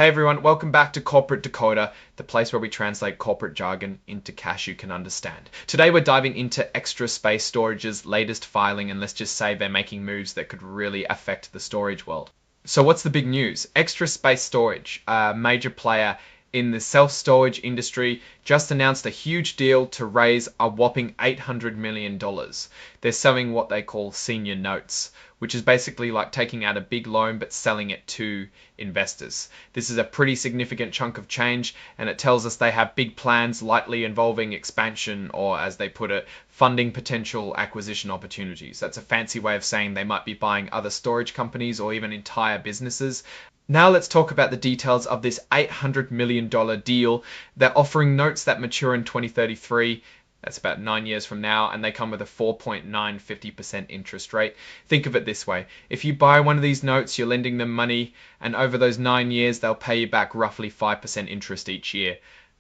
Hey everyone, welcome back to Corporate Decoder, the place where we translate corporate jargon into cash you can understand. Today we're diving into Extra Space Storage's latest filing, and let's just say they're making moves that could really affect the storage world. So what's the big news? Extra Space Storage, a major player in the self-storage industry, just announced a huge deal to raise a whopping $800 million. They're selling what they call senior notes, which is basically like taking out a big loan but selling it to investors. This is a pretty significant chunk of change, and it tells us they have big plans likely involving expansion, or as they put it, funding potential acquisition opportunities. That's a fancy way of saying they might be buying other storage companies or even entire businesses. Now let's talk about the details of this $800 million deal. They're offering notes that mature in 2033. That's about 9 years from now, and they come with a 4.950% interest rate. Think of it this way. If you buy one of these notes, you're lending them money, and over those 9 years, they'll pay you back roughly 5% interest each year.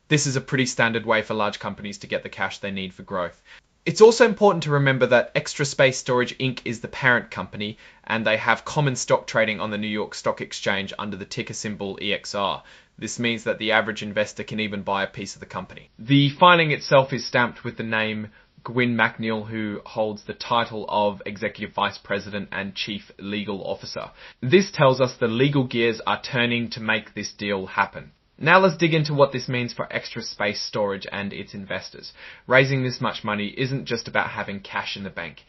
This is a pretty standard way for large companies to get the cash they need for growth. It's also important to remember that Extra Space Storage Inc. is the parent company, and they have common stock trading on the New York Stock Exchange under the ticker symbol EXR. This means that the average investor can even buy a piece of the company. The filing itself is stamped with the name Gwyn McNeil, who holds the title of Executive Vice President and Chief Legal Officer. This tells us the legal gears are turning to make this deal happen. Now let's dig into what this means for Extra Space Storage and its investors. Raising this much money isn't just about having cash in the bank.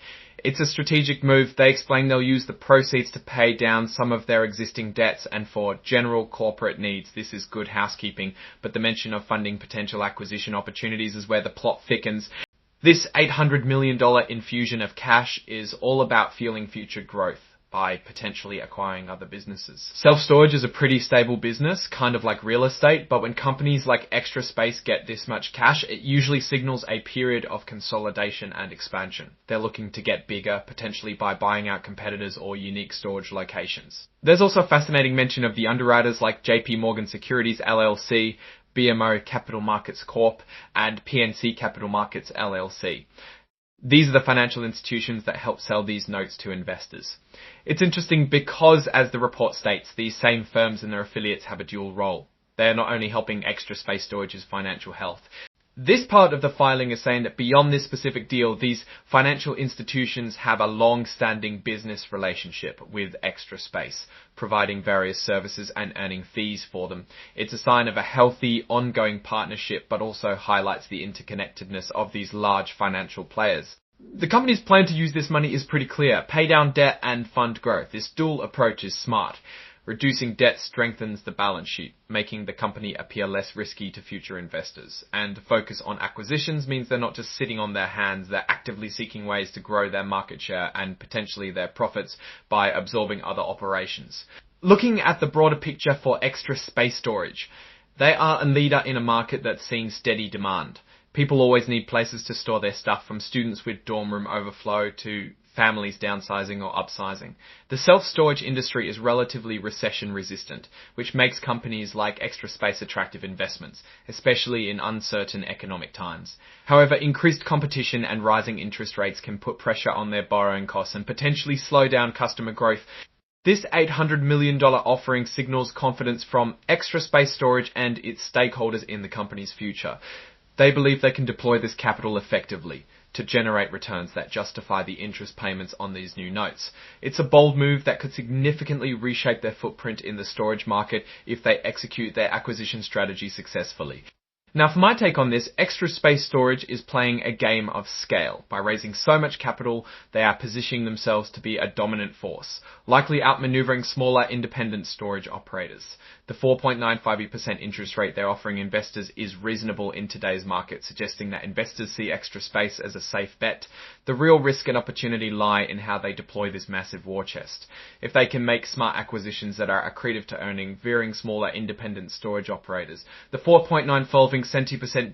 It's a strategic move. They explain they'll use the proceeds to pay down some of their existing debts, and for general corporate needs, this is good housekeeping, but the mention of funding potential acquisition opportunities is where the plot thickens. This $800 million infusion of cash is all about fueling future growth by potentially acquiring other businesses. Self-storage is a pretty stable business, kind of like real estate, but when companies like Extra Space get this much cash, it usually signals a period of consolidation and expansion. They're looking to get bigger, potentially by buying out competitors or unique storage locations. There's also a fascinating mention of the underwriters like JP Morgan Securities LLC, BMO Capital Markets Corp, and PNC Capital Markets LLC. These are the financial institutions that help sell these notes to investors. It's interesting because, as the report states, these same firms and their affiliates have a dual role. They are not only helping Extra Space Storage's financial health. This part of the filing is saying that beyond this specific deal, these financial institutions have a long-standing business relationship with Extra Space, providing various services and earning fees for them. It's a sign of a healthy, ongoing partnership, but also highlights the interconnectedness of these large financial players. The company's plan to use this money is pretty clear: pay down debt and fund growth. This dual approach is smart. Reducing debt strengthens the balance sheet, making the company appear less risky to future investors. And focus on acquisitions means they're not just sitting on their hands, they're actively seeking ways to grow their market share and potentially their profits by absorbing other operations. Looking at the broader picture for Extra Space Storage, they are a leader in a market that's seeing steady demand. People always need places to store their stuff, from students with dorm room overflow to families downsizing or upsizing. The self-storage industry is relatively recession resistant, which makes companies like Extra Space attractive investments, especially in uncertain economic times. However, increased competition and rising interest rates can put pressure on their borrowing costs and potentially slow down customer growth. This $800 million offering signals confidence from Extra Space Storage and its stakeholders in the company's future. They believe they can deploy this capital effectively to generate returns that justify the interest payments on these new notes. It's a bold move that could significantly reshape their footprint in the storage market if they execute their acquisition strategy successfully. Now, for my take on this, Extra Space Storage is playing a game of scale. By raising so much capital, they are positioning themselves to be a dominant force, likely outmaneuvering smaller independent storage operators. The 4.95% interest rate they're offering investors is reasonable in today's market, suggesting that investors see Extra Space as a safe bet. The real risk and opportunity lie in how they deploy this massive war chest. If they can make smart acquisitions that are accretive to earning, veering smaller independent storage operators, the 4.9%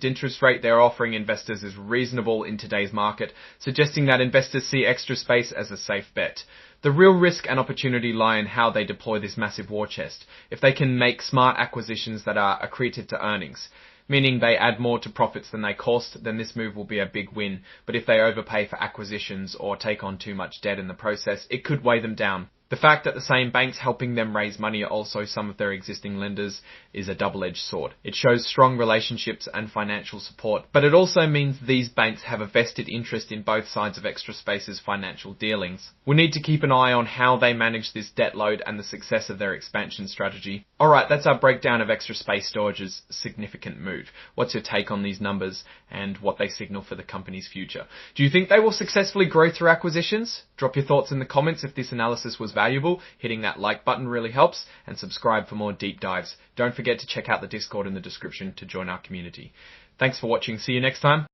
interest rate they're offering investors is reasonable in today's market, suggesting that investors see Extra Space as a safe bet. The real risk and opportunity lie in how they deploy this massive war chest. If they can make smart acquisitions that are accretive to earnings, meaning they add more to profits than they cost, then this move will be a big win. But if they overpay for acquisitions or take on too much debt in the process, it could weigh them down. The fact that the same banks helping them raise money are also some of their existing lenders is a double-edged sword. It shows strong relationships and financial support, but it also means these banks have a vested interest in both sides of Extra Space's financial dealings. We'll need to keep an eye on how they manage this debt load and the success of their expansion strategy. Alright, that's our breakdown of Extra Space Storage's significant move. What's your take on these numbers and what they signal for the company's future? Do you think they will successfully grow through acquisitions? Drop your thoughts in the comments if this analysis was valuable. Hitting that like button really helps, and subscribe for more deep dives. Don't forget to check out the Discord in the description to join our community. Thanks for watching. See you next time.